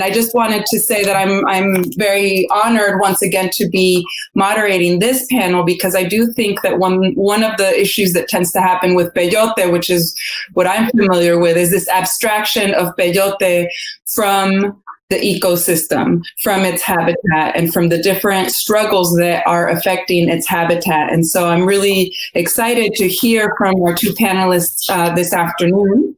I just wanted to say that I'm very honored once again to be moderating this panel, because I do think that one of the issues that tends to happen with peyote, which is what I'm familiar with, is this abstraction of peyote from the ecosystem, from its habitat, and from the different struggles that are affecting its habitat. And so I'm really excited to hear from our two panelists this afternoon.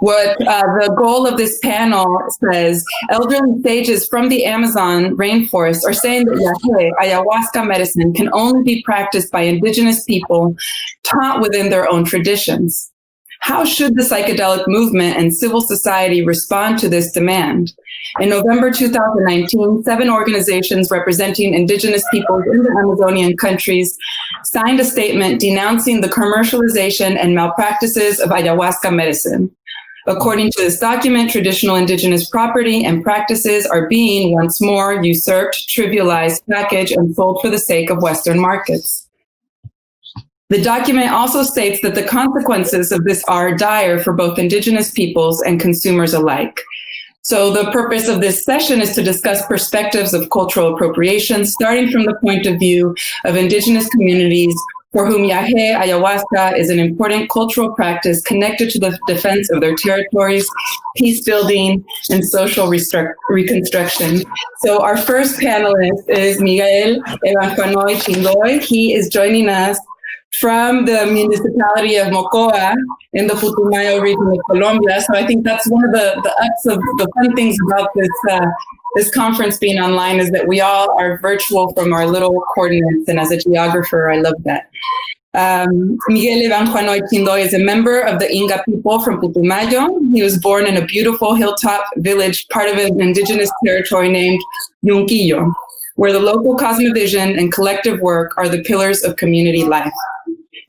What the goal of this panel says: elderly sages from the Amazon rainforest are saying that yahe, ayahuasca medicine, can only be practiced by indigenous people taught within their own traditions. How should the psychedelic movement and civil society respond to this demand? In November 2019, 7 organizations representing indigenous peoples in the Amazonian countries signed a statement denouncing the commercialization and malpractices of ayahuasca medicine. According to this document, traditional indigenous property and practices are being once more usurped, trivialized, packaged, and sold for the sake of Western markets. The document also states that the consequences of this are dire for both indigenous peoples and consumers alike. So the purpose of this session is to discuss perspectives of cultural appropriation, starting from the point of view of indigenous communities for whom yahe, ayahuasca, is an important cultural practice connected to the defense of their territories, peace building, and social reconstruction. So our first panelist is Miguel Evanjuanoy Chindoy. He is joining us from the municipality of Mocoa in the Putumayo region of Colombia. So I think that's one of the fun things about this conference being online, is that we all are virtual from our little coordinates. And as a geographer, I love that. Miguel Evanjuanoy Chindoy is a member of the Inga people from Putumayo. He was born in a beautiful hilltop village, part of an indigenous territory named Yunquillo, where the local cosmovision and collective work are the pillars of community life.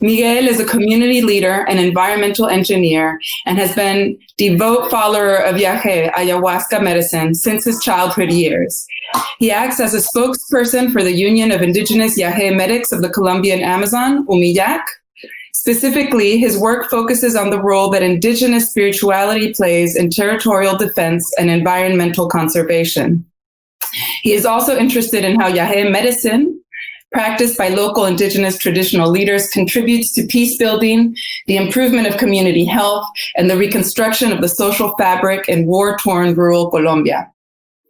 Miguel is a community leader and environmental engineer, and has been devout follower of yahe, ayahuasca medicine, since his childhood years. He acts as a spokesperson for the Union of Indigenous Yahe Medics of the Colombian Amazon, UMIYAC. Specifically, his work focuses on the role that indigenous spirituality plays in territorial defense and environmental conservation. He is also interested in how yahe medicine, practiced by local indigenous traditional leaders, contributes to peace building, the improvement of community health, and the reconstruction of the social fabric in war-torn rural Colombia.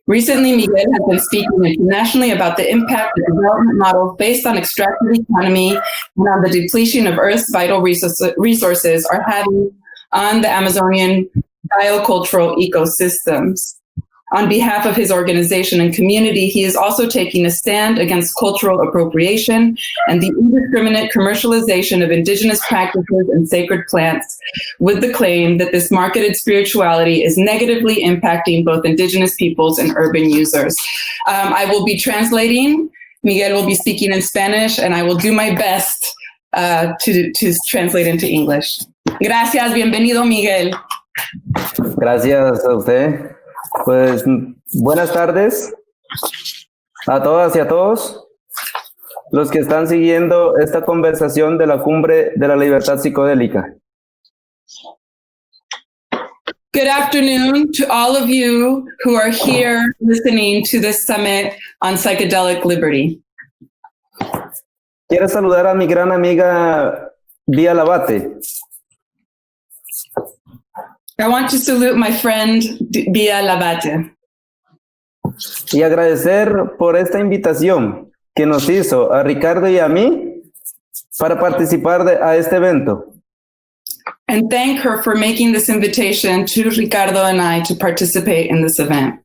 Recently, Miguel has been speaking internationally about the impact of development models based on extractive economy and on the depletion of Earth's vital resources are having on the Amazonian biocultural ecosystems. On behalf of his organization and community, he is also taking a stand against cultural appropriation and the indiscriminate commercialization of indigenous practices and sacred plants, with the claim that this marketed spirituality is negatively impacting both indigenous peoples and urban users. I will be translating. Miguel will be speaking in Spanish, and I will do my best to translate into English. Gracias, bienvenido, Miguel. Gracias a usted. Pues buenas tardes a todas y a todos los que están siguiendo esta conversación de la Cumbre de la Libertad Psicodélica. Good afternoon to all of you who are here listening to this summit on psychedelic liberty. Quiero saludar a mi gran amiga Vía Labate. I want to salute my friend Vía Labate. Y agradecer por esta invitación que nos hizo a Ricardo y a mí para participar a este evento. And thank her for making this invitation to Ricardo and I to participate in this event.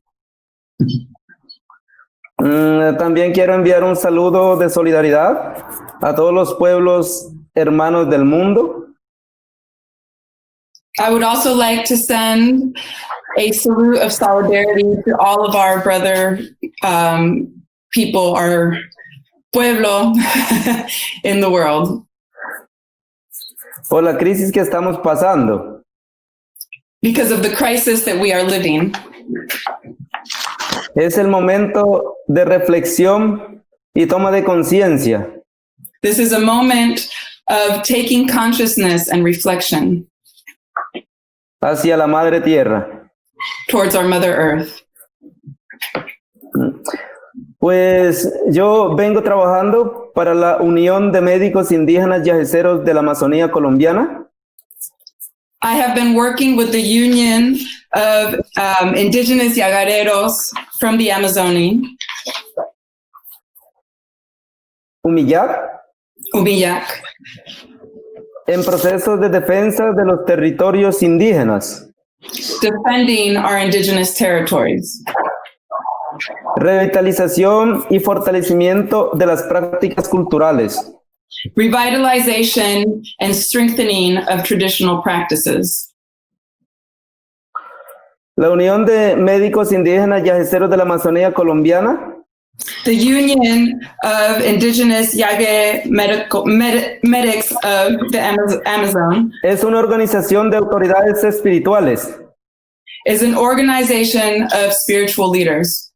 También quiero enviar un saludo de solidaridad a todos los pueblos hermanos del mundo. I would also like to send a salute of solidarity to all of our brother people, our pueblo in the world. Por la crisis que estamos pasando. Because of the crisis that we are living. Es el momento de reflexión y toma de conciencia. This is a moment of taking consciousness and reflection. Hacia la Madre Tierra. towards our Mother Earth? Pues yo vengo trabajando para la Unión de Médicos Indígenas Yaceros de la Amazonía Colombiana. I have been working with the Union of Indigenous Yagareros from the Amazonie, Umillac, Ubiyac, en procesos de defensa de los territorios indígenas, defending our indigenous territories, revitalización y fortalecimiento de las prácticas culturales, revitalization and strengthening of traditional practices. la Unión de Médicos Indígenas Yaceros de la Amazonía Colombiana The Union of Indigenous Yage Medics of the Amazon es una organización de autoridades espirituales is an organization of spiritual leaders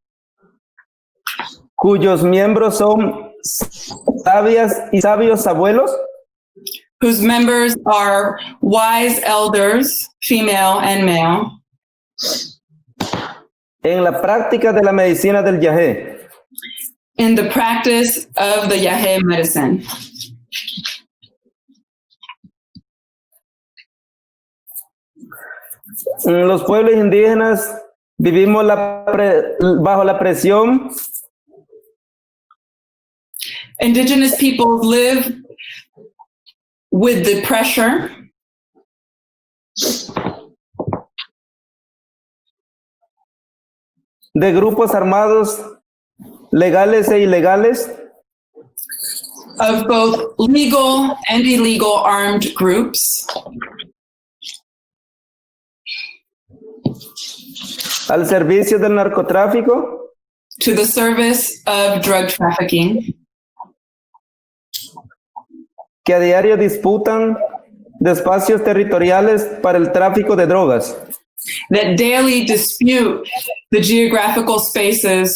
cuyos miembros son sabias y sabios abuelos whose members are wise elders, female and male, en la práctica de la medicina del Yagé. in the practice of the Yahe medicine. Los pueblos indígenas vivimos bajo la presión Indigenous peoples live with the pressure de grupos armados legales e ilegales of both legal and illegal armed groups al servicio del narcotráfico to the service of drug trafficking que a diario disputan de espacios territoriales para el tráfico de drogas. that daily dispute the geographical spaces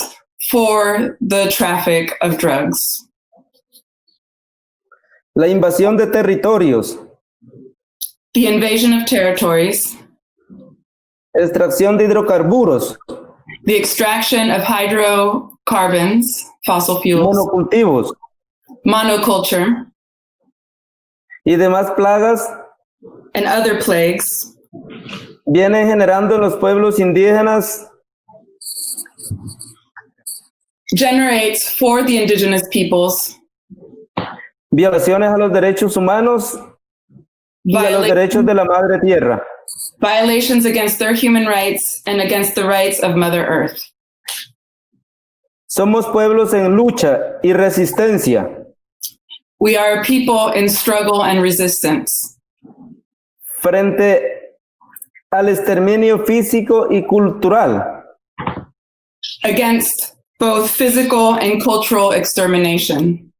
for the traffic of drugs. La invasión de territorios, The invasion of territories, extracción de hidrocarburos, the extraction of hydrocarbons, fossil fuels, monocultivos monoculture, y demás plagas and other plagues vienen generando en los pueblos indígenas generates for the indigenous peoples violaciones a los derechos humanos y a los derechos de la madre tierra. violations against their human rights and against the rights of Mother Earth. Somos pueblos en lucha y resistencia We are a people in struggle and resistance frente al exterminio físico y cultural against both physical and cultural extermination,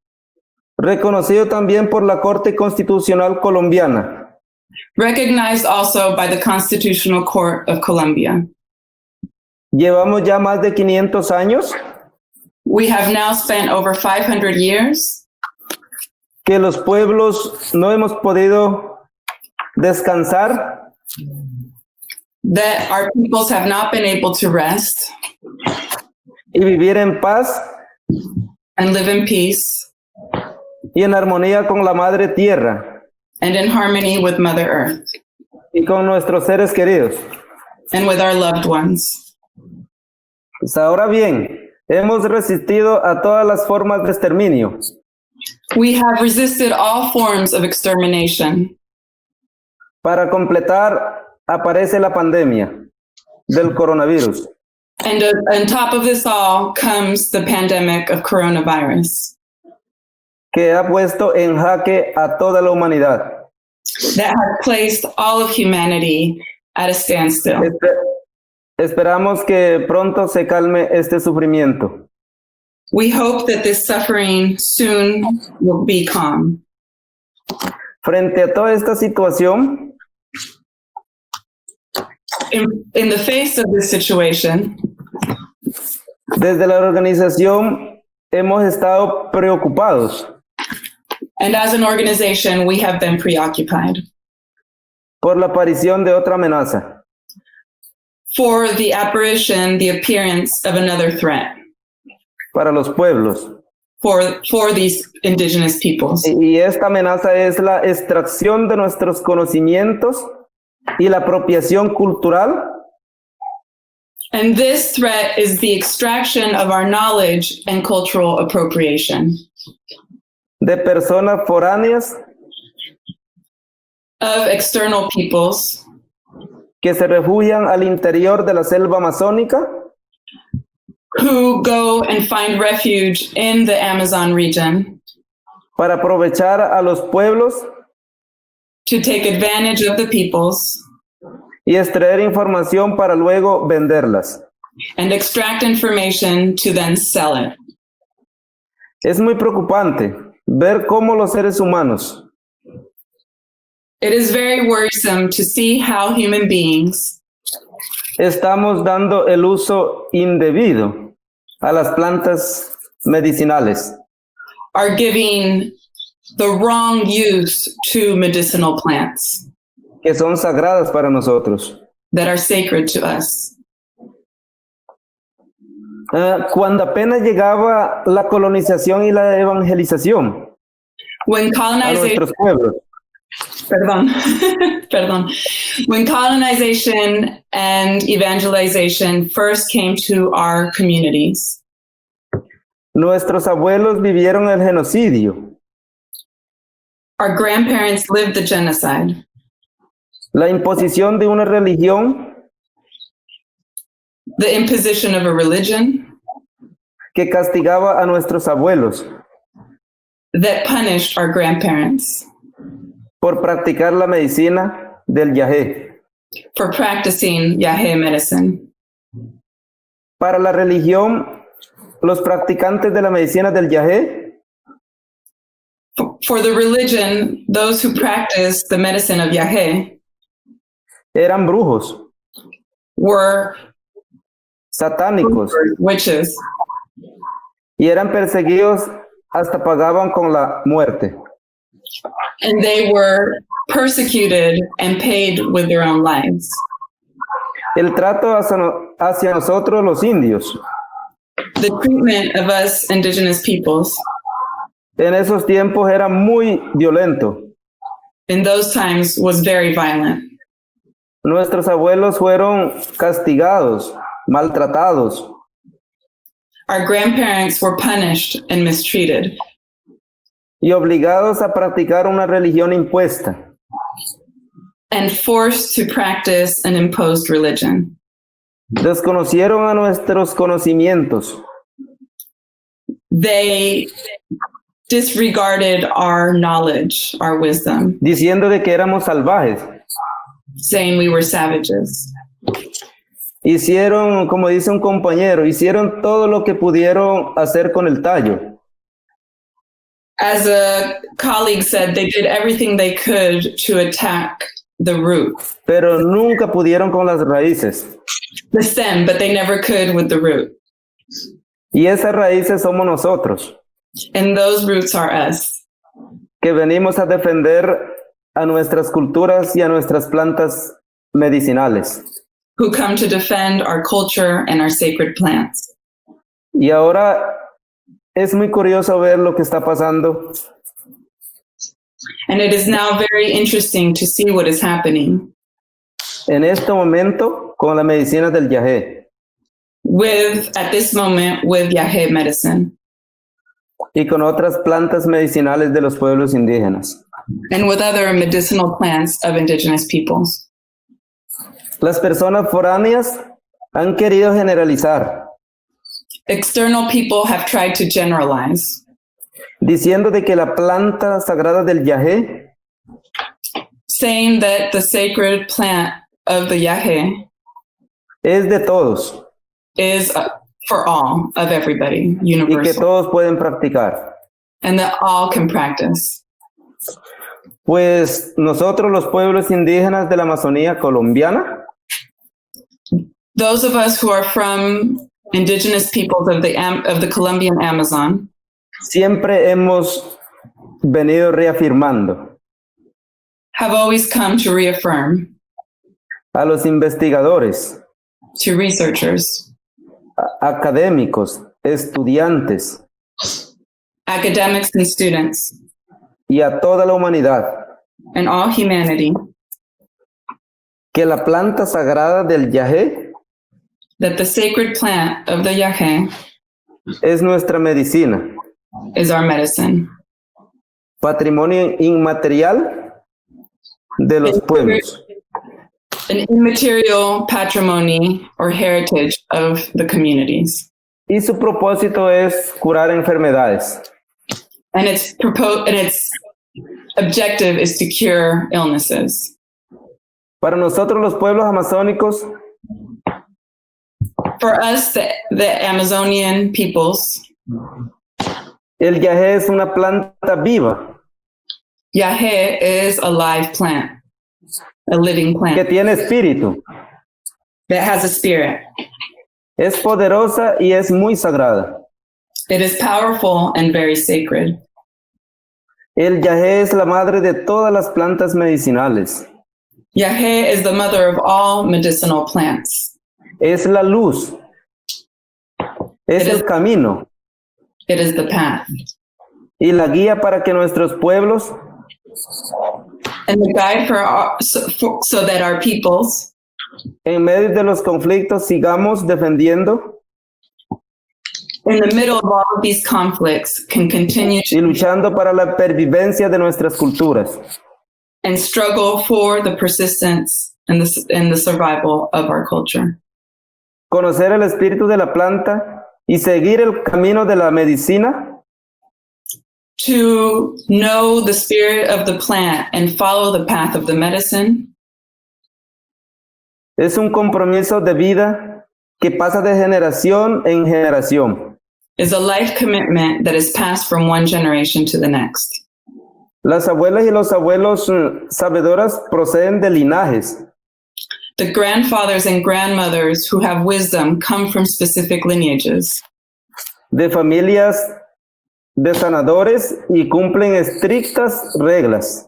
reconocido también por la Corte Constitucional Colombiana. recognized also by the Constitutional Court of Colombia. Llevamos ya más de 500 años We have now spent over 500 years que los pueblos no hemos podido descansar that our peoples have not been able to rest y vivir en paz and live in peace y en armonía con la madre tierra and in harmony with Mother Earth y con nuestros seres queridos. and with our loved ones. Pues ahora bien, hemos resistido a todas las formas de exterminio. We have resisted all forms of extermination. Para completar, aparece la pandemia del coronavirus. And on top of this all comes the pandemic of coronavirus Que ha puesto en jaque a toda la humanidad. that has placed all of humanity at a standstill. Esperamos que pronto se calme este sufrimiento. We hope that this suffering soon will be calm. Frente a toda esta situación, In the face of this situation, desde la organización hemos estado preocupados and as an organization, we have been preoccupied por la aparición de otra amenaza. for the apparition, the appearance of another threat para los pueblos. for these indigenous peoples. Y esta amenaza es la extracción de nuestros conocimientos y la apropiación cultural And this threat is the extraction of our knowledge and cultural appropriation de personas foráneas of external peoples que se refugian al interior de la selva amazónica who go and find refuge in the Amazon region para aprovechar a los pueblos to take advantage of the peoples y extraer información para luego venderlas. and extract information to then sell it. Es muy preocupante ver cómo los seres humanos It is very worrisome to see how human beings estamos dando el uso indebido a las plantas medicinales. are giving the wrong use to medicinal plants Que son sagradas para nosotros. that are sacred to us. Cuando apenas llegaba la colonización y la evangelización When a colonization, nuestros pueblos, perdón, perdón. When colonization and evangelization first came to our communities, nuestros abuelos vivieron el genocidio, our grandparents lived the genocide, la imposición de una religión the imposition of a religion que castigaba a nuestros abuelos that punished our grandparents por practicar la medicina del yagé. for practicing Yahé medicine. Para la religión, los practicantes de la medicina del yagé For the religion, those who practice the medicine of Yahé eran brujos, were satánicos, witches, y eran perseguidos hasta pagaban con la muerte. and they were persecuted and paid with their own lives. El trato hacia nosotros los indios The treatment of us indigenous peoples en esos tiempos era muy violento. in those times was very violent. Nuestros abuelos fueron castigados, maltratados, Our grandparents were punished and mistreated y obligados a practicar una religión impuesta. and forced to practice an imposed religion. Desconocieron a nuestros conocimientos They disregarded our knowledge, our wisdom, diciendo de que éramos salvajes. saying we were savages. Hicieron, como dice un compañero, hicieron todo lo que pudieron hacer con el tallo, As a colleague said, they did everything they could to attack the root, pero nunca pudieron con las raíces. the stem, but they never could with the root. Y esas raíces somos nosotros, And those roots are us, que venimos a defender a nuestras culturas y a nuestras plantas medicinales. who come to defend our culture and our sacred plants. Y ahora es muy curioso ver lo que está pasando And it is now very interesting to see what is happening en este momento con la medicina del yagé at this moment, with Yahé medicine y con otras plantas medicinales de los pueblos indígenas. and with other medicinal plants of indigenous peoples. Las personas foráneas han querido generalizar, External people have tried to generalize, diciendo de que la planta sagrada del yagé saying that the sacred plant of the Yahé es de todos is for all, of everybody, y que universal, todos pueden practicar. and that all can practice. Pues nosotros los pueblos indígenas de la Amazonía colombiana Those of us who are from indigenous peoples of the Colombian Amazon siempre hemos venido reafirmando have always come to reaffirm a los investigadores to researchers, académicos, estudiantes academics and students, y a toda la humanidad and all humanity, que la planta sagrada del yagé that the sacred plant of the yagé es nuestra medicina, is our medicine, patrimonio inmaterial de los pueblos. an immaterial patrimony or heritage of the communities. Y su propósito es curar enfermedades. And its objective is to cure illnesses. Para nosotros los pueblos amazónicos, For us, the Amazonian peoples, el yagé es una planta viva yagé is a live plant, a living que plant tiene espíritu, that has a spirit. es poderosa y es muy sagrada. It is powerful and very sacred. El yagé es la madre de todas las plantas medicinales. Yagé is the mother of all medicinal plants. Es la luz, es el camino It is the path y la guía para que nuestros pueblos and the guide so that our peoples, en medio de los conflictos sigamos defendiendo in the middle of all of these conflicts, can continue y luchando para la pervivencia de nuestras culturas. and struggle for the persistence and the survival of our culture. Conocer el espíritu de la planta y seguir el camino de la medicina To know the spirit of the plant and follow the path of the medicine es un compromiso de vida que pasa de generación en generación. is a life commitment that is passed from one generation to the next. Las abuelas y los abuelos sabedoras proceden de linajes. The grandfathers and grandmothers who have wisdom come from specific lineages, De familias de sanadores y cumplen estrictas reglas.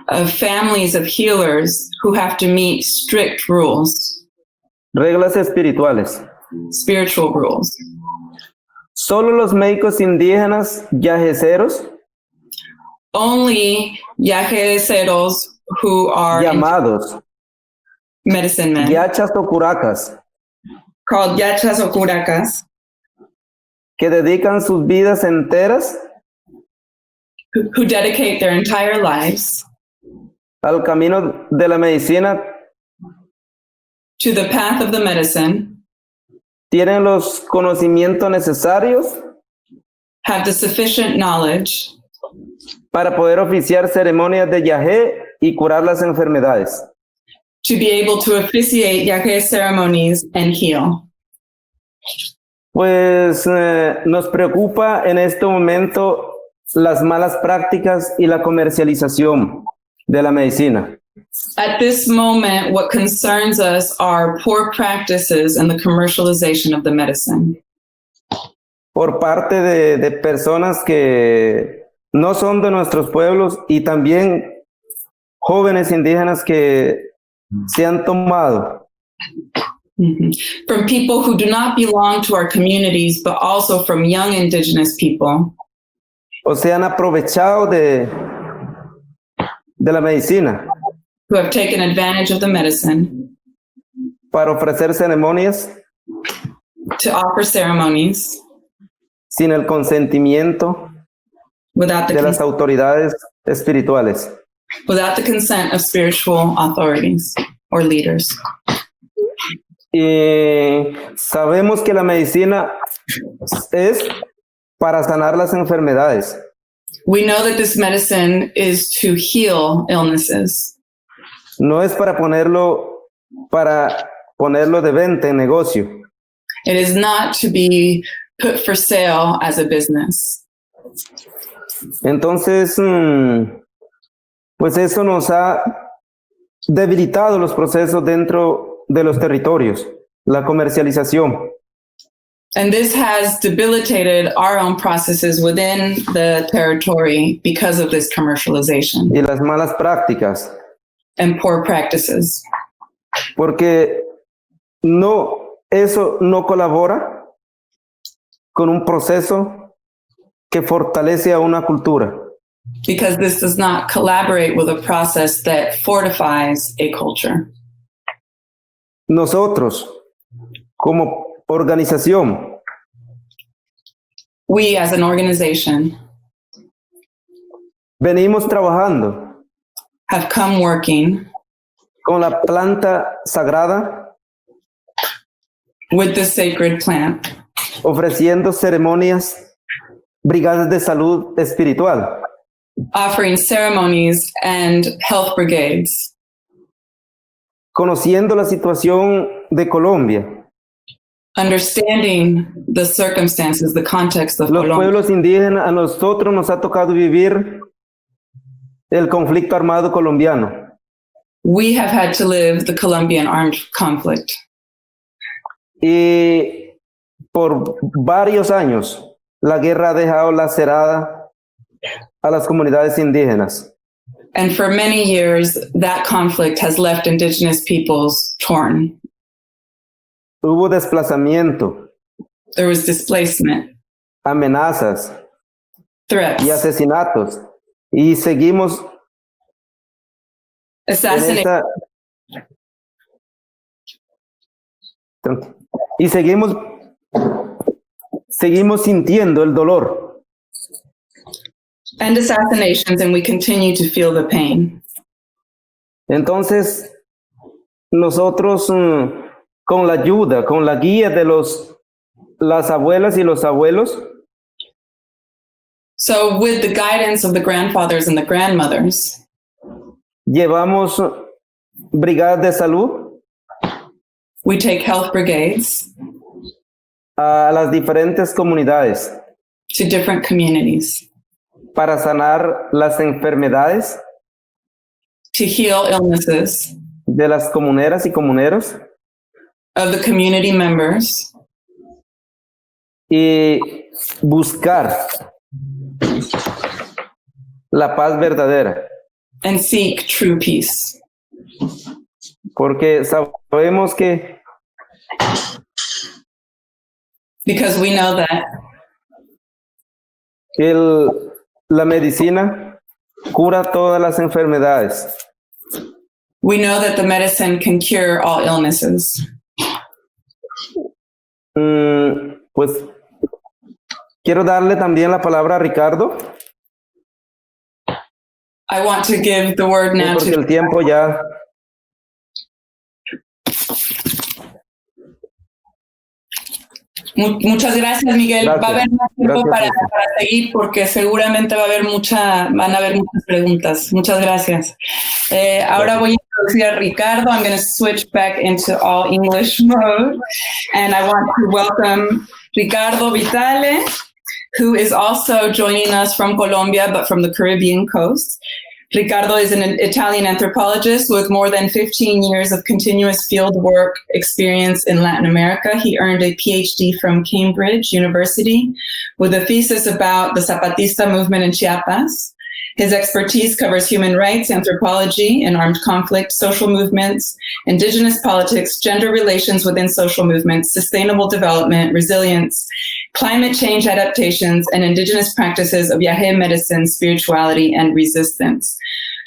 of families of healers who have to meet strict rules, Reglas espirituales. spiritual rules. Solo los médicos indígenas yajeceros Only yajeseros who are llamados medicine men, yachas o curacas called yachas o curacas, que dedican sus vidas enteras who dedicate their entire lives al camino de la medicina to the path of the medicine, tienen los conocimientos necesarios have the sufficient knowledge para poder oficiar ceremonias de yagé y curar las enfermedades. to be able to officiate yaque ceremonies and heal. Pues nos preocupa en este momento las malas prácticas y la comercialización de la medicina. At this moment, what concerns us are poor practices and the commercialization of the medicine Por parte de personas que no son de nuestros pueblos y también jóvenes indígenas que se han tomado from people who do not belong to our communities, but also from young indigenous people o se han aprovechado de la medicina who have taken advantage of the medicine para ofrecer ceremonias to offer ceremonies sin el consentimiento without de las autoridades espirituales. without the consent of spiritual authorities or leaders. Y sabemos que la medicina es para sanar las enfermedades, We know that this medicine is to heal illnesses. no es para ponerlo de venta en negocio. It is not to be put for sale as a business. Entonces, pues eso nos ha debilitado los procesos dentro de los territorios, la comercialización. And this has debilitated our own processes within the territory because of this commercialization Y las malas prácticas, and poor practices. porque eso no colabora con un proceso que fortalece a una cultura. Because this does not collaborate with a process that fortifies a culture. Nosotros, como organización, We as an organization venimos trabajando have come working con la planta sagrada, with the sacred plant, ofreciendo ceremonias, brigadas de salud espiritual, offering ceremonies and health brigades, conociendo la situación de Colombia, understanding the circumstances, the context of los Colombia. pueblos indígenas. A nosotros nos ha tocado vivir el conflicto armado colombiano. We have had to live the Colombian armed conflict. Y por varios años, la guerra ha dejado lacerada a las comunidades indígenas. And for many years, that conflict has left indigenous peoples torn. Hubo desplazamiento, There was displacement, amenazas threats, y asesinatos. Y seguimos en assassination, y seguimos sintiendo el dolor. and assassinations, and we continue to feel the pain. Entonces, nosotros con la ayuda, con la guía de las abuelas y los abuelos, So, with the guidance of the grandfathers and the grandmothers, llevamos brigadas de salud we take health brigades a las diferentes comunidades to different communities para sanar las enfermedades to heal illnesses de las comuneras y comuneros of the community members y buscar la paz verdadera, and seek true peace. porque sabemos que Because we know that la medicina cura todas las enfermedades. the medicine can cure all illnesses. Pues quiero darle también la palabra a Ricardo, I want to give the word now porque to el tiempo ya. Muchas gracias, Miguel. Gracias. Va a haber más tiempo Gracias, para seguir porque seguramente van a haber muchas preguntas. Muchas gracias. Ahora voy a introducir a Ricardo. I'm going to switch back into all English mode. And I want to welcome Ricardo Vitale, who is also joining us from Colombia, but from the Caribbean coast. Ricardo is an Italian anthropologist with more than 15 years of continuous field work experience in Latin America. He earned a PhD from Cambridge University with a thesis about the Zapatista movement in Chiapas. His expertise covers human rights, anthropology and armed conflict, social movements, indigenous politics, gender relations within social movements, sustainable development, resilience, climate change adaptations, and indigenous practices of Yahé medicine, spirituality, and resistance.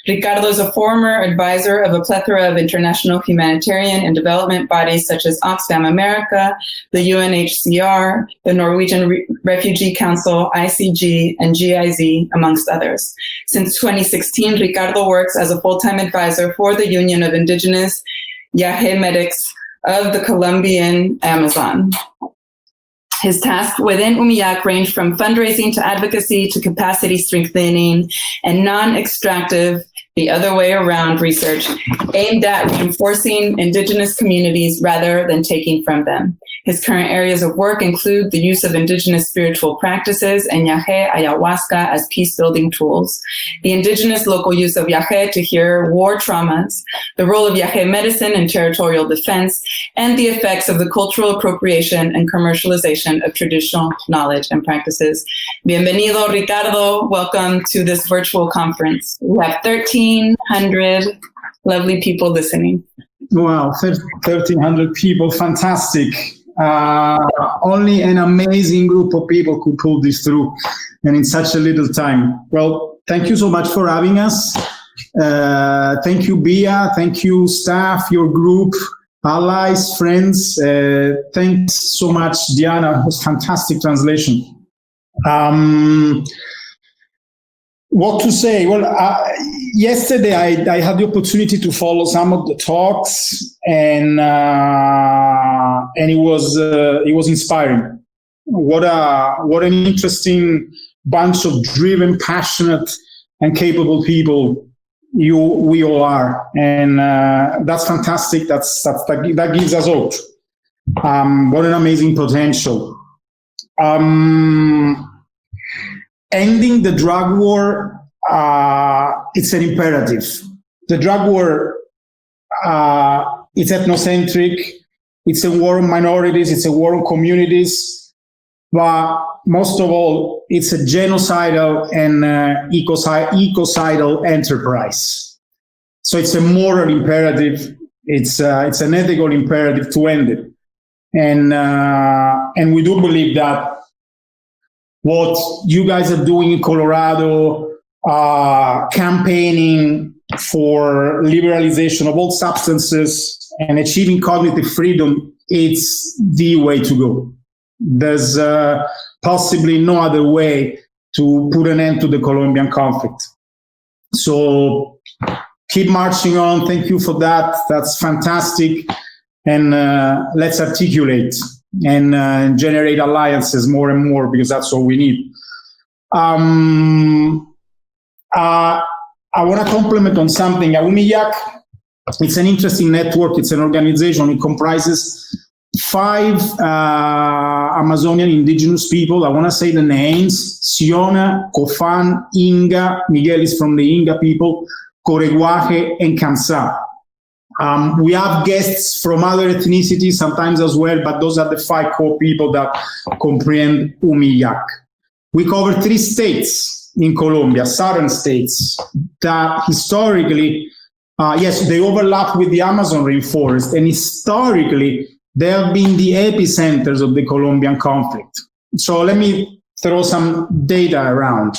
Ricardo is a former advisor of a plethora of international humanitarian and development bodies such as Oxfam America, the UNHCR, the Norwegian Refugee Council, ICG, and GIZ, amongst others. Since 2016, Ricardo works as a full-time advisor for the Union of Indigenous Yahé Medics of the Colombian Amazon. His tasks within UMIAC range from fundraising to advocacy to capacity strengthening and non-extractive, the other way around research aimed at reinforcing indigenous communities rather than taking from them. His current areas of work include the use of indigenous spiritual practices and Yahé ayahuasca as peace-building tools, the indigenous local use of Yahé to heal war traumas, the role of Yahé medicine in territorial defense, and the effects of the cultural appropriation and commercialization of traditional knowledge and practices. Bienvenido, Ricardo. Welcome to this virtual conference. We have 1,300 lovely people listening. Wow, 1,300 people, fantastic. Only an amazing group of people could pull this through, and in such a little time. Well, thank you so much for having us. Thank you, Bia. Thank you, staff, your group, allies, friends. Thanks so much, Diana. It was fantastic translation. What to say? Well, yesterday I had the opportunity to follow some of the talks, and it was inspiring. What an interesting bunch of driven, passionate, and capable people we all are, and that's fantastic. That gives us hope. What an amazing potential. Ending the drug war, it's an imperative. The drug war, it's ethnocentric, it's a war on minorities, it's a war on communities, but most of all, it's a genocidal and ecocidal enterprise. So it's a moral imperative, it's an ethical imperative to end it. And we do believe that what you guys are doing in Colorado, campaigning for liberalization of all substances and achieving cognitive freedom, it's the way to go. There's possibly no other way to put an end to the Colombian conflict. So keep marching on. Thank you for that. That's fantastic. And let's articulate and generate alliances more and more, because that's what we need. I want to compliment on something. UMIYAC, it's an interesting network. It's an organization. It comprises 5 Amazonian indigenous people. I want to say the names: Siona, Cofan, Inga. Miguel is from the Inga people, Coreguaje, and Kamsa. We have guests from other ethnicities sometimes as well, but those are the 5 core people that comprehend UMIYAC. We cover 3 states in Colombia, southern states, that historically, yes, they overlap with the Amazon rainforest, and historically, they have been the epicenters of the Colombian conflict. So let me throw some data around.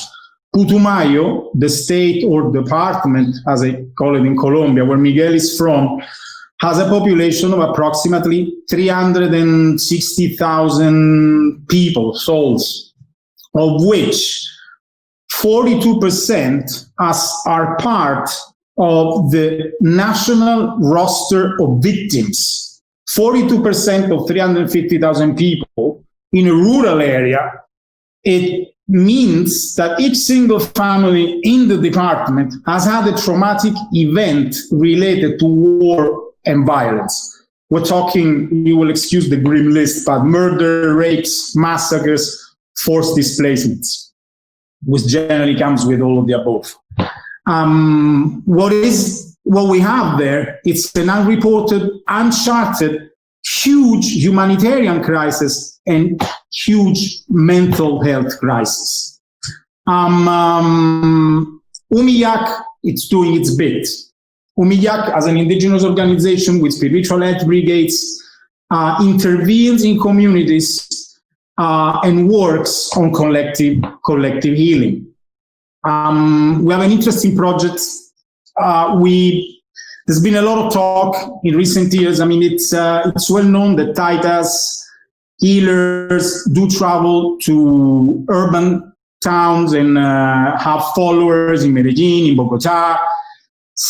Putumayo, the state or department, as I call it in Colombia, where Miguel is from, has a population of approximately 360,000 people, souls, of which 42% are part of the national roster of victims. 42% of 350,000 people in a rural area. It means that each single family in the department has had a traumatic event related to war and violence. We're talking, you will excuse the grim list, but murder, rapes, massacres, forced displacements, which generally comes with all of the above. What we have there, it's an unreported, uncharted, huge humanitarian crisis and huge mental health crisis. UMIYAC, it's doing its bit. UMIYAC, as an indigenous organization with spiritual health brigades, intervenes in communities and works on collective healing. We have an interesting project. There's been a lot of talk in recent years. I mean, it's well known that Taitas healers do travel to urban towns and have followers in Medellin, in Bogota.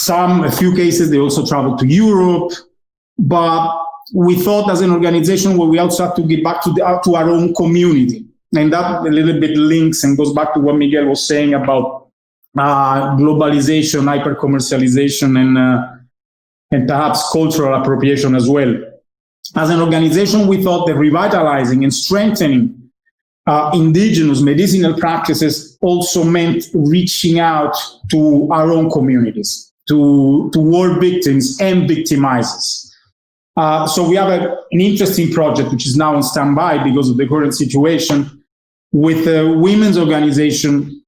A few cases, they also travel to Europe. But we thought as an organization, we also have to get back to our own community. And that a little bit links and goes back to what Miguel was saying about globalization, hyper-commercialization, and perhaps cultural appropriation as well. As an organization, we thought that revitalizing and strengthening indigenous medicinal practices also meant reaching out to our own communities, to war victims and victimizers. So we have an interesting project which is now on standby because of the current situation, with a women's organization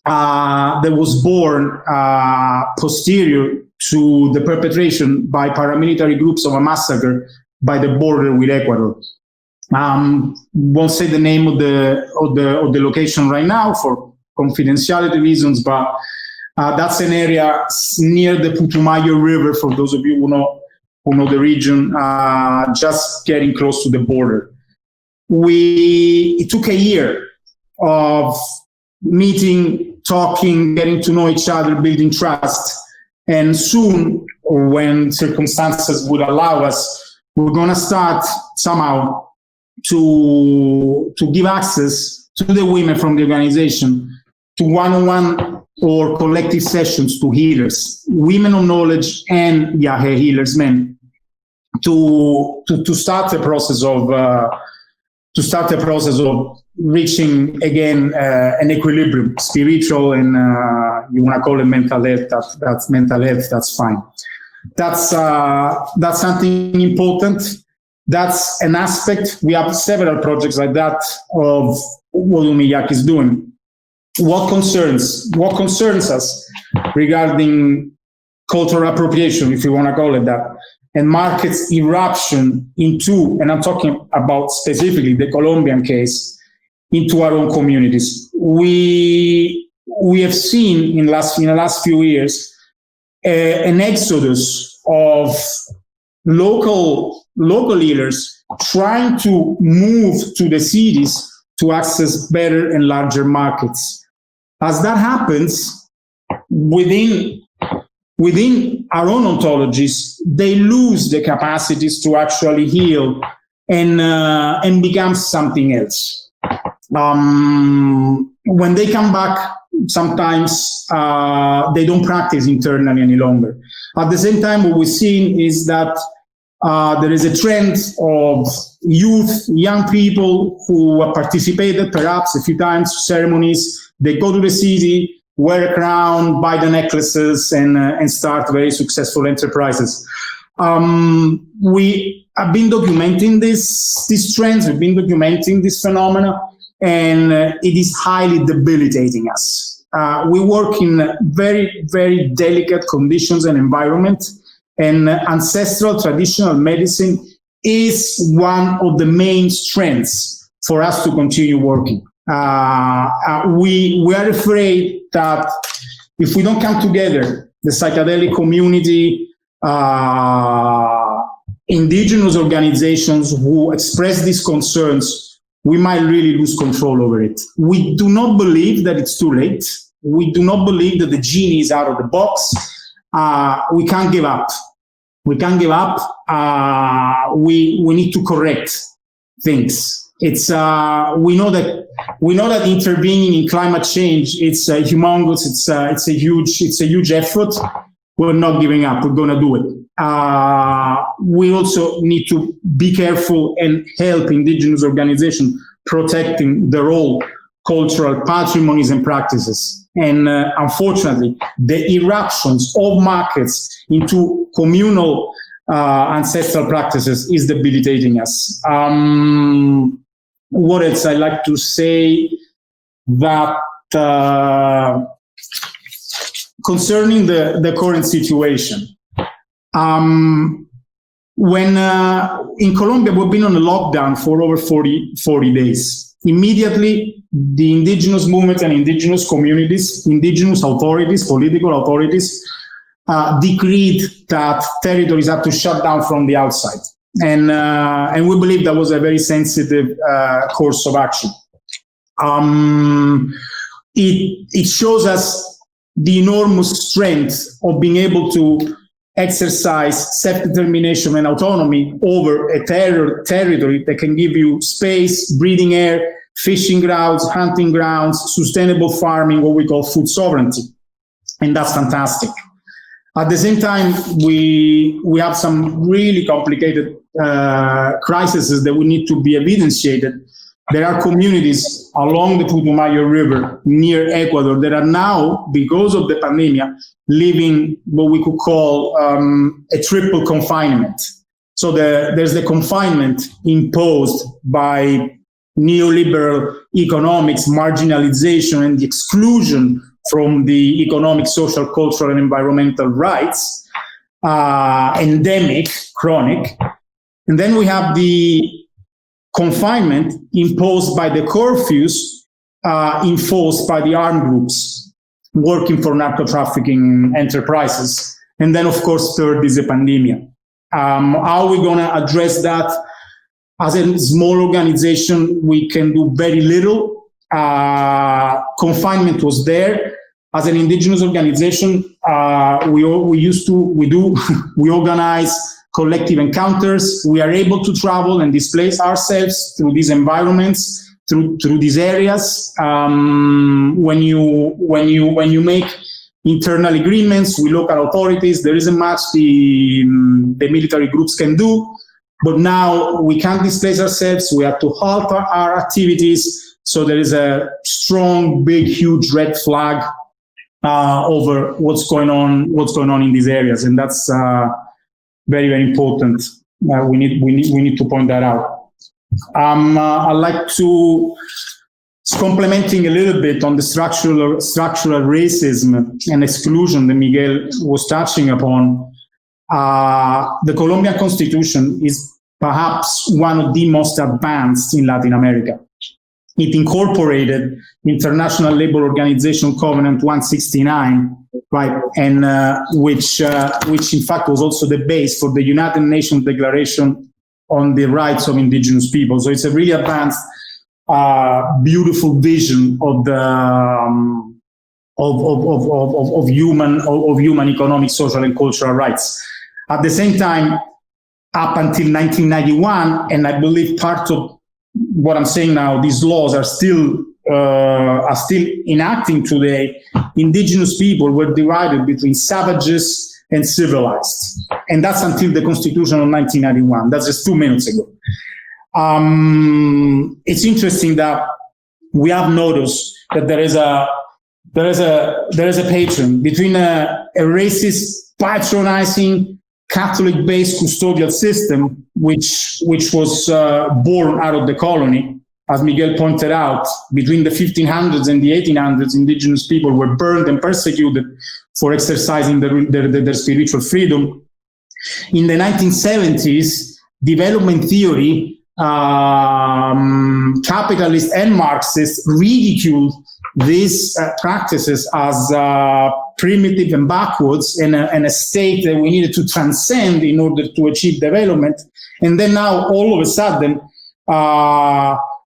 that was born posterior to the perpetration by paramilitary groups of a massacre by the border with Ecuador. Won't say the name of the location right now for confidentiality reasons, but that's an area near the Putumayo River. For those of you who know the region, just getting close to the border. It took a year of meeting, talking, getting to know each other, building trust, and soon, when circumstances would allow us, we're going to start somehow to give access to the women from the organization to one-on-one or collective sessions to healers, women of knowledge and Yahe healers, men, to start the process of reaching again an equilibrium, spiritual and you want to call it mental health. That's mental health. That's fine. That's something important. That's an aspect. We have several projects like that of what Umiyak is doing. What concerns us regarding cultural appropriation, if you want to call it that, and markets eruption into, and I'm talking about specifically the Colombian case, into our own communities. We have seen in the last few years an exodus of local leaders trying to move to the cities to access better and larger markets. As that happens, within our own ontologies, they lose the capacities to actually heal and become something else. When they come back, sometimes they don't practice internally any longer. At the same time, what we're seeing is that there is a trend of young people who have participated perhaps a few times to ceremonies. They go to the city, wear a crown, buy the necklaces, and start very successful enterprises. We have been documenting these trends. We've been documenting this phenomena, and it is highly debilitating us. We work in very, very delicate conditions and environment, and ancestral traditional medicine is one of the main strengths for us to continue working. We are afraid that if we don't come together, the psychedelic community, indigenous organizations who express these concerns, we might really lose control over it. We do not believe that it's too late. We do not believe that the genie is out of the box. We can't give up. We can't give up. We need to correct things. It's we know that intervening in climate change, it's humongous. It's a huge effort. We're not giving up. We're going to do it. We also need to be careful and help indigenous organizations protecting their old cultural patrimonies and practices. And unfortunately, the eruptions of markets into communal ancestral practices is debilitating us. What else I like to say? That concerning the current situation, when in Colombia we've been on a lockdown for over 40 days. Immediately, the indigenous movement and indigenous communities, indigenous authorities, political authorities, decreed that territories had to shut down from the outside. And we believe that was a very sensitive course of action. It shows us the enormous strength of being able to exercise self-determination and autonomy over a territory that can give you space, breathing air, fishing grounds, hunting grounds, sustainable farming, what we call food sovereignty. And that's fantastic. At the same time, we have some really complicated crises that we need to be evidenciated. There are communities along the Putumayo River near Ecuador that are now, because of the pandemic, living what we could call a triple confinement. So there's the confinement imposed by neoliberal economics, marginalization, and the exclusion from the economic, social, cultural, and environmental rights, endemic, chronic. And then we have the confinement imposed by the curfews enforced by the armed groups working for narco-trafficking enterprises. And then, of course, third is the pandemic. How are we going to address that? As a small organization, we can do very little. Confinement was there. As an indigenous organization, we organize collective encounters. We are able to travel and displace ourselves through these environments, through these areas. When you make internal agreements with local authorities, there isn't much the military groups can do. But now we can't displace ourselves. We have to halt our activities. So there is a strong, big, huge red flag over what's going on in these areas, and that's very, very important. We need to point that out. I'd like to, complementing a little bit on the structural racism and exclusion that Miguel was touching upon. The Colombian Constitution is perhaps one of the most advanced in Latin America. It incorporated International Labour Organization Covenant 169, right, and which in fact was also the base for the United Nations Declaration on the Rights of Indigenous People. So it's a really advanced, beautiful vision of the of human economic, social, and cultural rights. At the same time, up until 1991, and I believe part of what I'm saying now, these laws are still enacting today. Indigenous people were divided between savages and civilized, and that's until the Constitution of 1991. That's just 2 minutes ago. It's interesting that we have noticed that there is a patron between a racist, patronizing, Catholic-based custodial system, which was born out of the colony. As Miguel pointed out, between the 1500s and the 1800s, indigenous people were burned and persecuted for exercising their spiritual freedom. In the 1970s, development theory, capitalists and Marxists ridiculed these practices as primitive and backwards, and a state that we needed to transcend in order to achieve development. And then now, all of a sudden,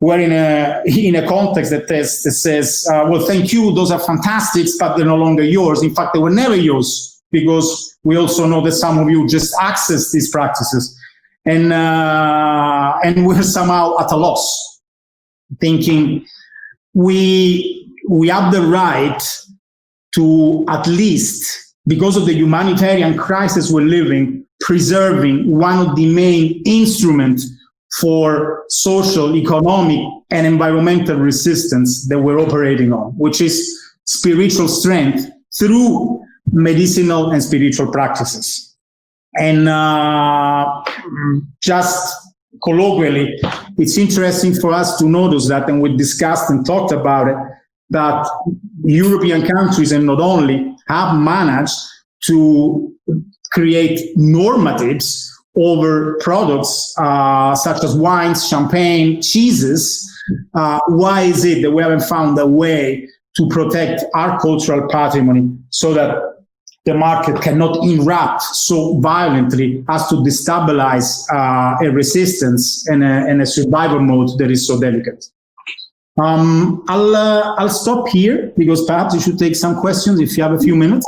we're in a context that says, well, thank you, those are fantastic, but they're no longer yours. In fact, they were never yours, because we also know that some of you just access these practices. And we're somehow at a loss, thinking we have the right to, at least because of the humanitarian crisis we're living, preserving one of the main instruments for social, economic, and environmental resistance that we're operating on, which is spiritual strength through medicinal and spiritual practices. And just colloquially, it's interesting for us to notice that, and we discussed and talked about it, that European countries, and not only, have managed to create normatives over products such as wines, champagne, cheeses. Why is it that we haven't found a way to protect our cultural patrimony so that the market cannot erupt so violently as to destabilize a resistance and a survival mode that is so delicate? I'll stop here, because perhaps you should take some questions if you have a few minutes.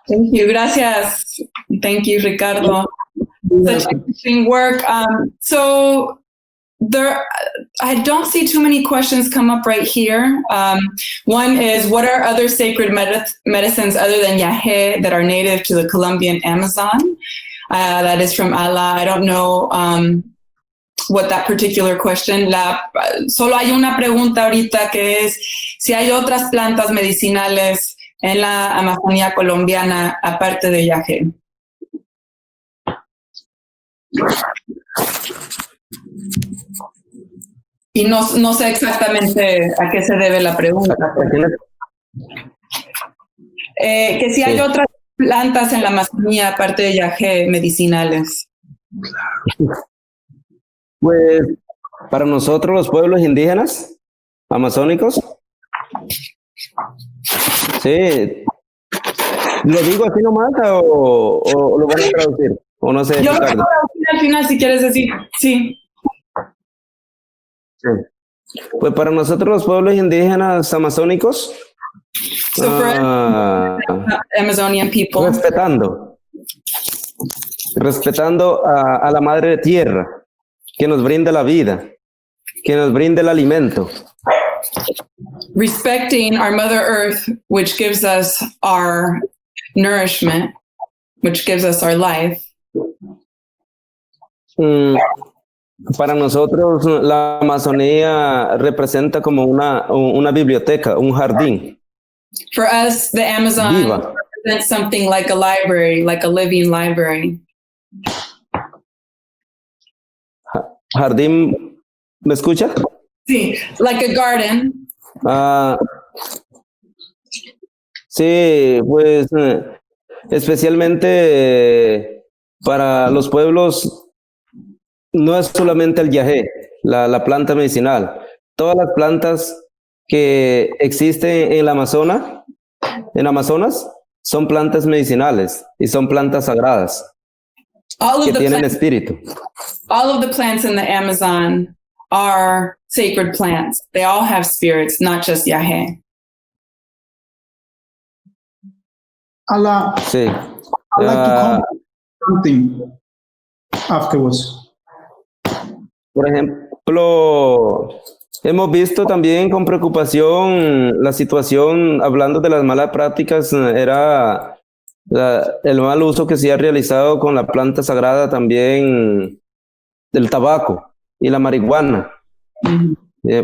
Thank you. Gracias. Thank you, Ricardo. Such interesting work. So I don't see too many questions come up right here. One is, what are other sacred medicines other than yahe that are native to the Colombian Amazon? That is from Ala. I don't know what that particular question. Solo hay una pregunta ahorita, que es si hay otras plantas medicinales en la Amazonía colombiana aparte de yahe. Y no sé exactamente a qué se debe la pregunta. Que si hay Sí. otras plantas en la Amazonía, aparte de yagé, medicinales. Pues para nosotros los pueblos indígenas amazónicos, sí, ¿lo digo así nomás o lo van a traducir? O no sé, Yo lo voy a Ricardo. traducir al final si quieres decir. Sí. Sí. Pues para nosotros los pueblos indígenas amazónicos, So for Amazonian people, respetando a la madre tierra, que nos brinda la vida, que nos brinda el alimento. respecting our Mother Earth, which gives us our nourishment, which gives us our life. Para nosotros la Amazonía representa como una biblioteca, un jardín. For us, the Amazon Viva. represents something like a library, like a living library. Jardín, ¿me escucha? Sí, like a garden. Sí, pues especialmente para los pueblos no es solamente el yagé, la planta medicinal. Todas las plantas que existen en Amazonas, son plantas medicinales y son plantas sagradas All que of the tienen plants, espíritu. all of the plants in the Amazon are sacred plants. They all have spirits, not just yagé. Ala, Sí. I'd like to comment something afterwards. Por ejemplo, hemos visto también con preocupación la situación, hablando de las malas prácticas, era el mal uso que se ha realizado con la planta sagrada también del tabaco y la marihuana,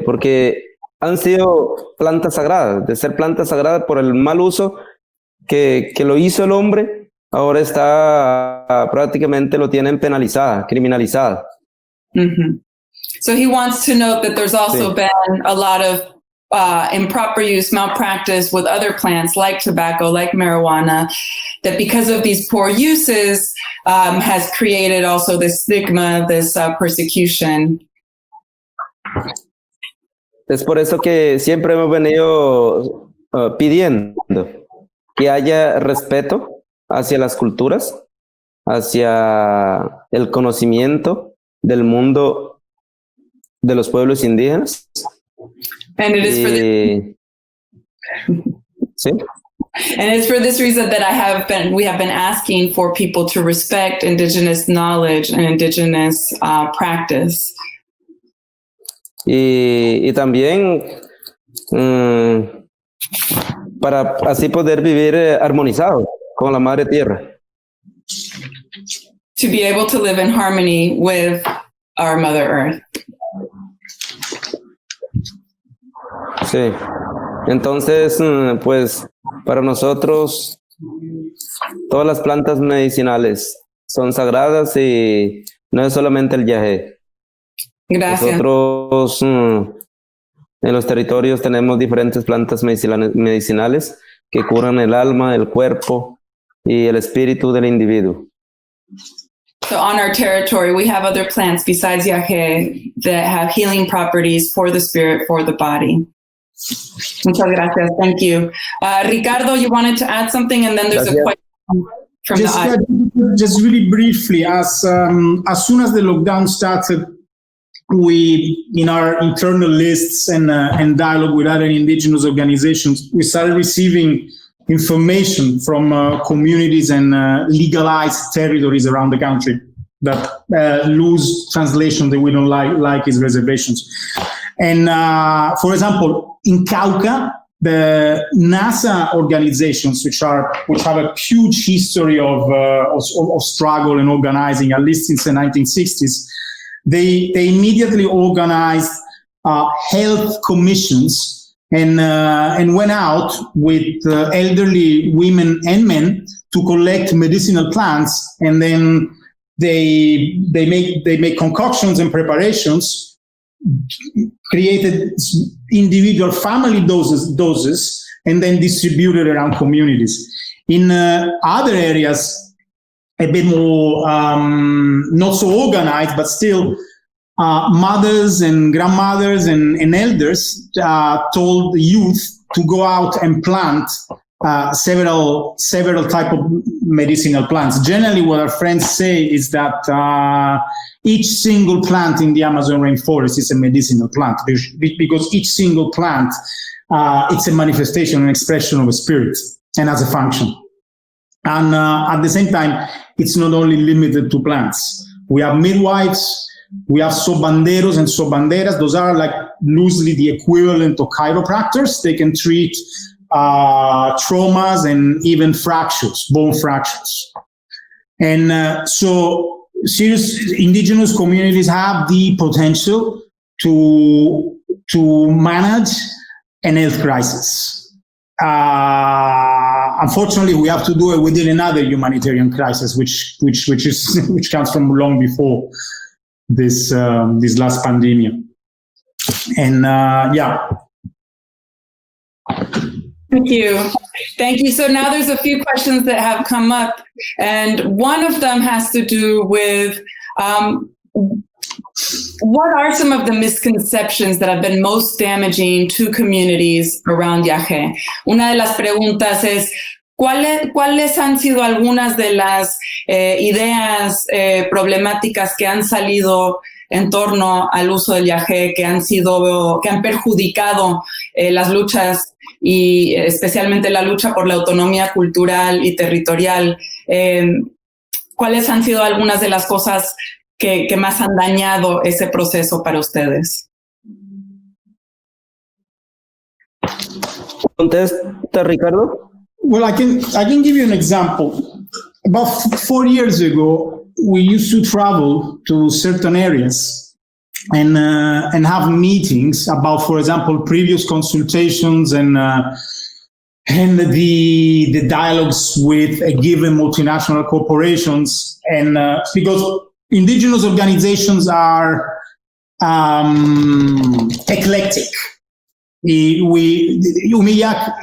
porque han sido plantas sagradas, de ser plantas sagradas por el mal uso que lo hizo el hombre, ahora está prácticamente lo tienen penalizada, criminalizada. Mhm. So he wants to note that there's also Sí. been a lot of improper use, malpractice with other plants like tobacco, like marijuana, that because of these poor uses has created also this stigma, this persecution. Es por eso que siempre hemos venido pidiendo que haya respeto hacia las culturas, hacia el conocimiento del mundo de los pueblos indígenas. And it is for this, ¿sí? and it's for this reason that we have been asking for people to respect indigenous knowledge and indigenous practice. Y también para así poder vivir armonizado con la madre tierra. To be able to live in harmony with our Mother Earth. Sí. Entonces, pues para nosotros todas las plantas medicinales son sagradas y no es solamente el yagé. Gracias. Nosotros en los territorios tenemos diferentes plantas medicinales que curan el alma, el cuerpo y el espíritu del individuo. So on our territory, we have other plants besides yagé that have healing properties for the spirit, for the body. Muchas gracias. Thank you. Ricardo, you wanted to add something, and then there's a Gracias. question from the audience. Just really briefly, as soon as the lockdown started, we, in our internal lists and dialogue with other indigenous organizations, we started receiving information from communities and legalized territories around the country that lose translation that we don't like is reservations. And for example, in Cauca, the NASA organizations, which have a huge history of struggle and organizing, at least since the 1960s, they immediately organized health commissions and went out with elderly women and men to collect medicinal plants, and then they make concoctions and preparations created individual family doses and then distributed around communities. In other areas, a bit more not so organized, but still mothers and grandmothers and elders told the youth to go out and plant several type of medicinal plants. Generally, what our friends say is that each single plant in the Amazon rainforest is a medicinal plant, because each single plant it's a manifestation, an expression of a spirit, and has a function. And at the same time, it's not only limited to plants. We have midwives, we have sobanderos and sobanderas. Those are like loosely the equivalent of chiropractors. They can treat traumas and even fractures, bone fractures. And so serious indigenous communities have the potential to manage an health crisis. Unfortunately, we have to do it within another humanitarian crisis, which comes from long before this last pandemic. And yeah. Thank you. So now there's a few questions that have come up, and one of them has to do with what are some of the misconceptions that have been most damaging to communities around Yahe? Una de las preguntas es, ¿cuáles han sido algunas de las ideas problemáticas que han salido en torno al uso del Yahe, que han perjudicado las luchas y especialmente la lucha por la autonomía cultural y territorial? ¿Cuáles han sido algunas de las cosas que más han dañado ese proceso para ustedes? Contesta, Ricardo. Well, I can give you an example. About 4 years ago, we used to travel to certain areas and have meetings about, for example, previous consultations and the dialogues with a given multinational corporations, and because indigenous organizations are eclectic. UMIYAC,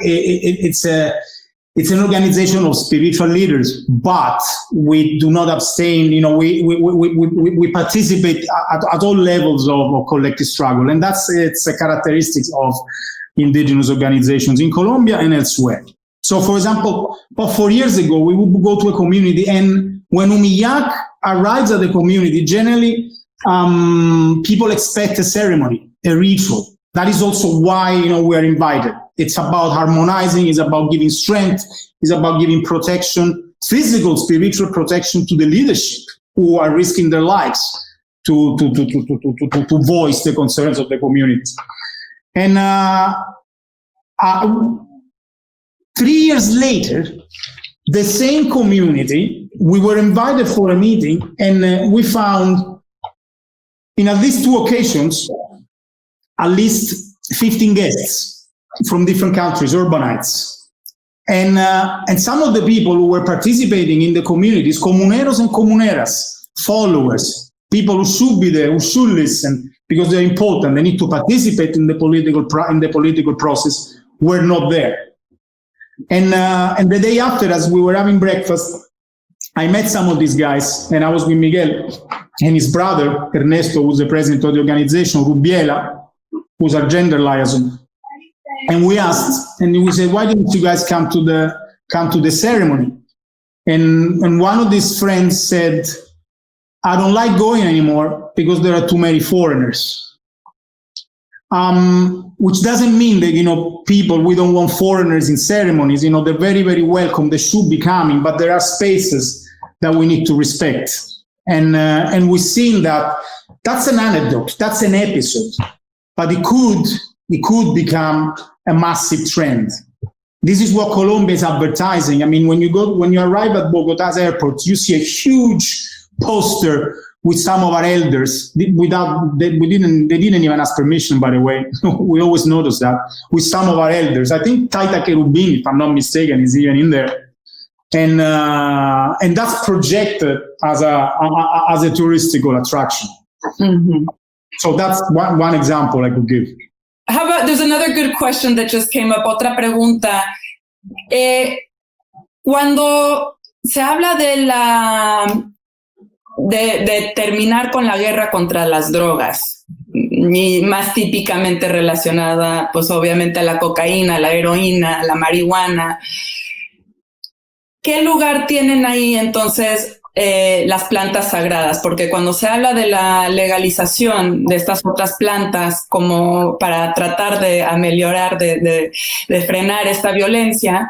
it's an organization of spiritual leaders, but we do not abstain. We participate at all levels of collective struggle, and it's a characteristic of indigenous organizations in Colombia and elsewhere. So, for example, about 4 years ago, we would go to a community, and when UMIYAC arrives at the community, generally people expect a ceremony, a ritual. That is also why we are invited. It's about harmonizing, it's about giving strength, it's about giving protection, physical, spiritual protection to the leadership who are risking their lives to voice the concerns of the community. And 3 years later, the same community, we were invited for a meeting, and we found in at least 2 occasions, at least 15 guests from different countries, urbanites. And some of the people who were participating in the communities, comuneros and comuneras, followers, people who should be there, who should listen, because they're important, they need to participate in the political process, were not there. And the day after, as we were having breakfast, I met some of these guys, and I was with Miguel and his brother, Ernesto, who's the president of the organization, Rubiela, who's our gender liaison. And we asked, and we said, why didn't you guys come to the ceremony? And one of these friends said, I don't like going anymore because there are too many foreigners. Which doesn't mean that, people, we don't want foreigners in ceremonies. They're very, very welcome. They should be coming, but there are spaces that we need to respect. And we've seen that that's an anecdote, that's an episode, but it could become a massive trend. This is what Colombia is advertising. I mean, when you arrive at Bogota's airport, you see a huge poster with some of our elders. They didn't even ask permission, by the way. We always notice that with some of our elders. I think Taita Kerubin, if I'm not mistaken, is even in there, and that's projected as a touristical attraction. Mm-hmm. So that's one example I could give. How about, there's another good question that just came up, otra pregunta. Cuando se habla de terminar con la guerra contra las drogas, y más típicamente relacionada, pues obviamente a la cocaína, la heroína, la marihuana, ¿qué lugar tienen ahí entonces las plantas sagradas? Porque cuando se habla de la legalización de estas otras plantas como para tratar de ameliorar, de frenar esta violencia,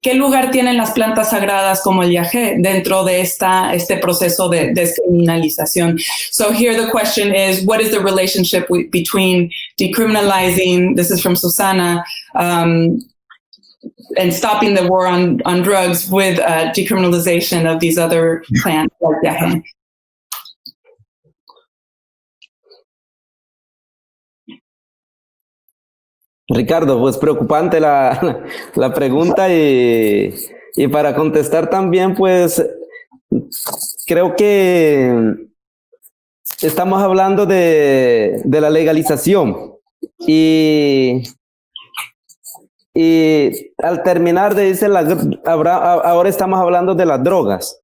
¿qué lugar tienen las plantas sagradas como el yagé dentro de este proceso de descriminalización? So here the question is, what is the relationship between decriminalizing, this is from Susana, and stopping the war on drugs with decriminalization of these other plants like yagé? Ricardo, pues preocupante la pregunta y para contestar también, pues creo que estamos hablando de la legalización y al terminar de irse ahora estamos hablando de las drogas,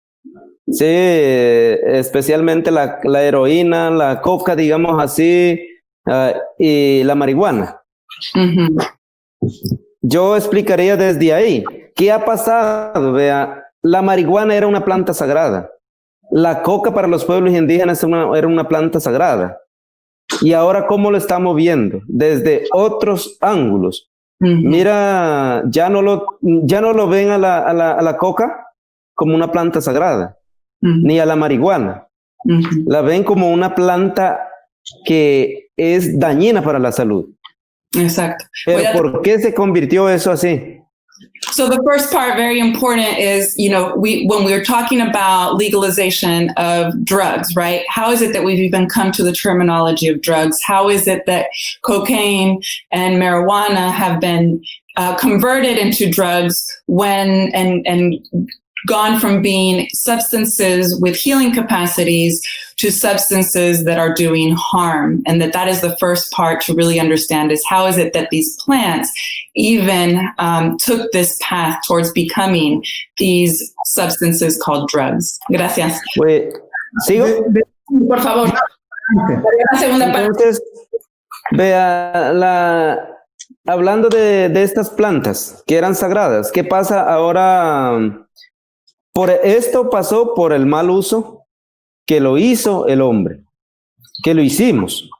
sí, especialmente la heroína, la coca, digamos así, y la marihuana. Mm-hmm. Yo explicaría desde ahí qué ha pasado. Vea, la marihuana era una planta sagrada, la coca para los pueblos indígenas era una planta sagrada, y ahora cómo lo estamos viendo desde otros ángulos. Mm-hmm. Mira, ya no lo ven a la coca como una planta sagrada, Mm-hmm. ni a la marihuana. Mm-hmm. La ven como una planta que es dañina para la salud. Exacto. Pero ¿por qué se convirtió eso así? So the first part, very important, is, when we're talking about legalization of drugs, right? How is it that we've even come to the terminology of drugs? How is it that cocaine and marijuana have been converted into drugs and gone from being substances with healing capacities to substances that are doing harm? And that is the first part to really understand, is how is it that these plants even took this path towards becoming these substances called drugs. Gracias. ¿Sigo? Por favor. La segunda parte. Entonces, vea, hablando de estas plantas que eran sagradas, ¿qué pasa ahora? Esto pasó por el mal uso que lo hizo el hombre, que lo hicimos.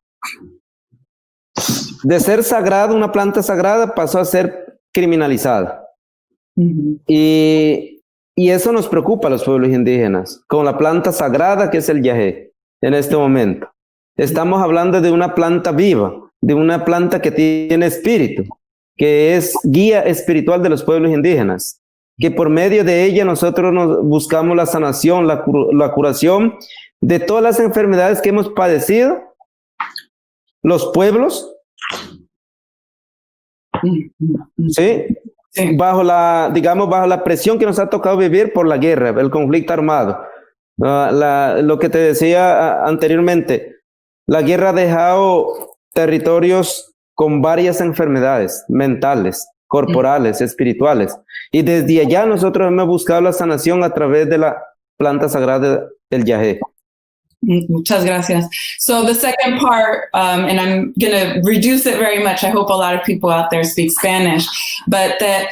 De ser sagrada, una planta sagrada, pasó a ser criminalizada. Mm-hmm. Y eso nos preocupa a los pueblos indígenas, con la planta sagrada que es el yagé en este momento. Estamos hablando de una planta viva, de una planta que tiene espíritu, que es guía espiritual de los pueblos indígenas, que por medio de ella nosotros buscamos la sanación, la curación de todas las enfermedades que hemos padecido, los pueblos, ¿sí? Sí. Bajo la presión que nos ha tocado vivir por la guerra, el conflicto armado. Lo que te decía anteriormente, la guerra ha dejado territorios con varias enfermedades mentales, corporales, espirituales. Y desde allá nosotros hemos buscado la sanación a través de la planta sagrada del yagé. Muchas gracias. So the second part, and I'm going to reduce it very much. I hope a lot of people out there speak Spanish, but that,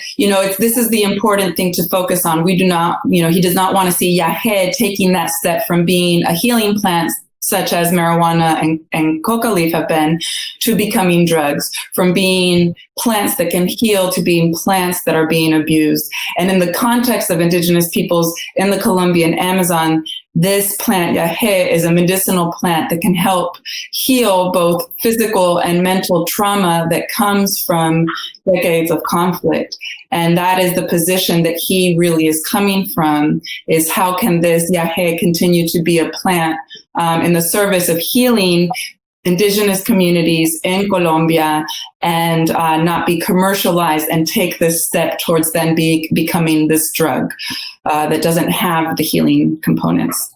this is the important thing to focus on. We do not, he does not want to see yagé taking that step from being a healing plant such as marijuana and coca leaf have been, to becoming drugs, from being plants that can heal to being plants that are being abused. And in the context of indigenous peoples in the Colombian Amazon, this plant, yagé, is a medicinal plant that can help heal both physical and mental trauma that comes from decades of conflict. And that is the position that he really is coming from, is how can this yagé continue to be a plant in the service of healing indigenous communities in Colombia and not be commercialized and take this step towards then becoming this drug that doesn't have the healing components.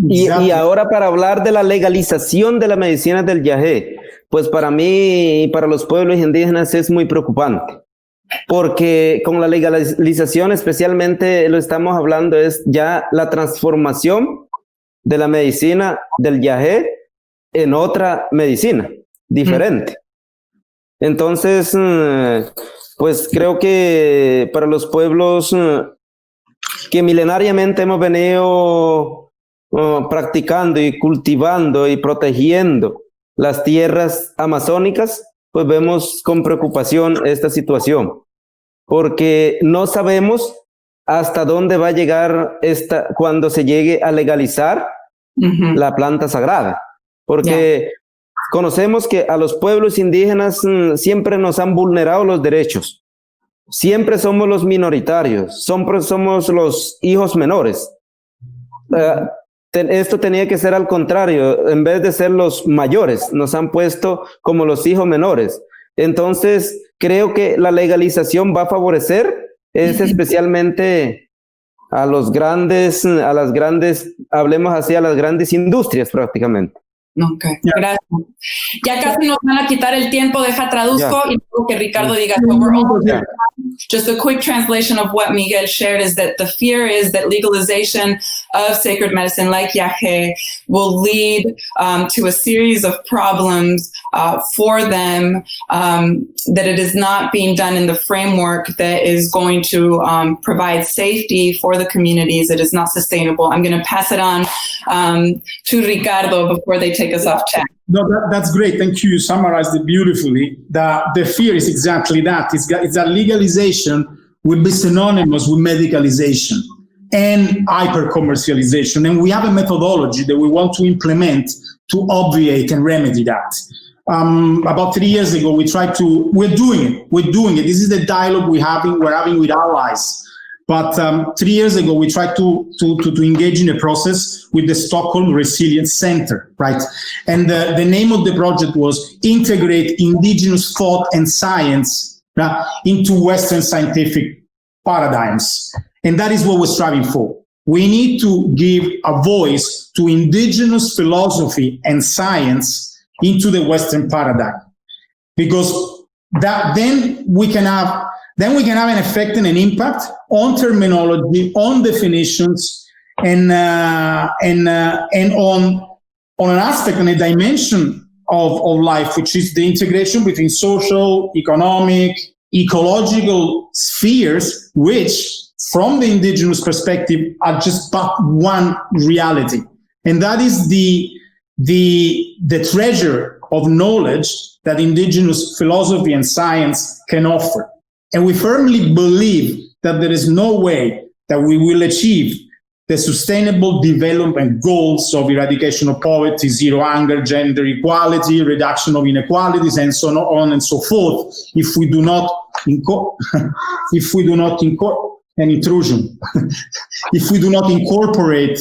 Exactly. Y ahora para hablar de la legalización de la medicina del yagé, pues para mí y para los pueblos indígenas es muy preocupante, porque con la legalización especialmente lo estamos hablando es ya la transformación de la medicina del yagé en otra medicina diferente. Entonces, pues creo que para los pueblos que milenariamente hemos venido practicando y cultivando y protegiendo las tierras amazónicas, pues vemos con preocupación esta situación, porque no sabemos hasta dónde va a llegar cuando se llegue a legalizar la planta sagrada, porque conocemos que a los pueblos indígenas siempre nos han vulnerado los derechos, siempre somos los minoritarios, somos los hijos menores. Esto tenía que ser al contrario, en vez de ser los mayores, nos han puesto como los hijos menores. Entonces, creo que la legalización va a favorecer especialmente a las grandes, hablemos así, a las grandes industrias prácticamente. Ok, gracias. Ya casi nos van a quitar el tiempo, deja traduzco y luego que Ricardo diga. So we're all here. Just a quick translation of what Miguel shared is that the fear is that legalization of sacred medicine like yagé will lead to a series of problems for them, that it is not being done in the framework that is going to provide safety for the communities. It is not sustainable. I'm going to pass it on to Ricardo before they take us off chat. No, that's great. Thank you. You summarized it beautifully. The fear is exactly that. It's that legalization will be synonymous with medicalization and hyper-commercialization. And we have a methodology that we want to implement to obviate and remedy that. About 3 years ago, we're doing it. This is the dialogue we're having with allies. But 3 years ago, we tried to engage in a process with the Stockholm Resilience Center, right? And the name of the project was Integrate Indigenous Thought and Science into Western Scientific Paradigms. And that is what we're striving for. We need to give a voice to indigenous philosophy and science into the Western paradigm, because then we can have an effect and an impact on terminology, on definitions, and on an aspect and a dimension of life, which is the integration between social, economic, ecological spheres, which, from the indigenous perspective, are just but one reality. And that is the treasure of knowledge that indigenous philosophy and science can offer. And we firmly believe that there is no way that we will achieve the sustainable development goals of eradication of poverty, zero hunger, gender equality, reduction of inequalities, and so on and so forth, if we do not incorporate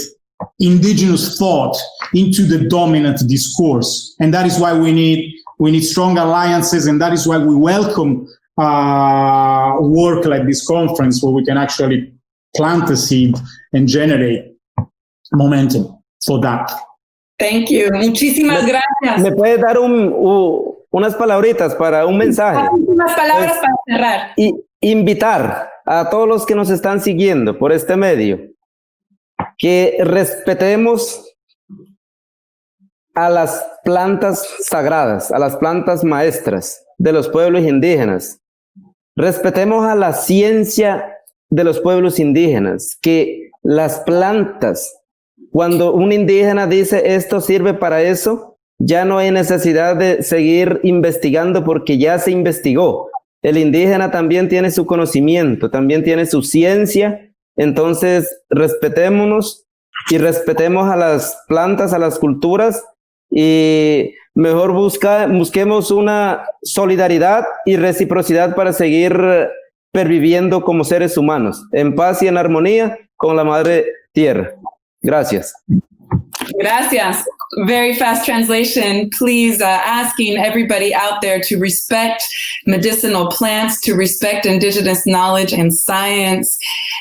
indigenous thought into the dominant discourse. And that is why we need strong alliances, and that is why we welcome work like this conference, where we can actually plant a seed and generate momentum for that. Thank you. Muchísimas gracias. ¿Me puedes dar unas palabritas para un mensaje? Unas palabras para cerrar. Y invitar a todos los que nos están siguiendo por este medio que respetemos a las plantas sagradas, a las plantas maestras de los pueblos indígenas. Respetemos a la ciencia de los pueblos indígenas, que las plantas, cuando un indígena dice esto sirve para eso, ya no hay necesidad de seguir investigando porque ya se investigó. El indígena también tiene su conocimiento, también tiene su ciencia. Entonces, respetémonos y respetemos a las plantas, a las culturas, y mejor busquemos una solidaridad y reciprocidad para seguir perviviendo como seres humanos, en paz y en armonía con la Madre Tierra. Gracias. Gracias. very fast translation, please asking everybody out there to respect medicinal plants, to respect indigenous knowledge and science,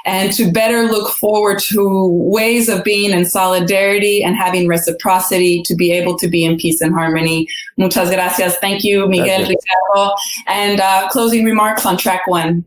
and to better look forward to ways of being in solidarity and having reciprocity to be able to be in peace and harmony. Muchas gracias. Thank you, Miguel, Gracias. Ricardo. And closing remarks on track 1.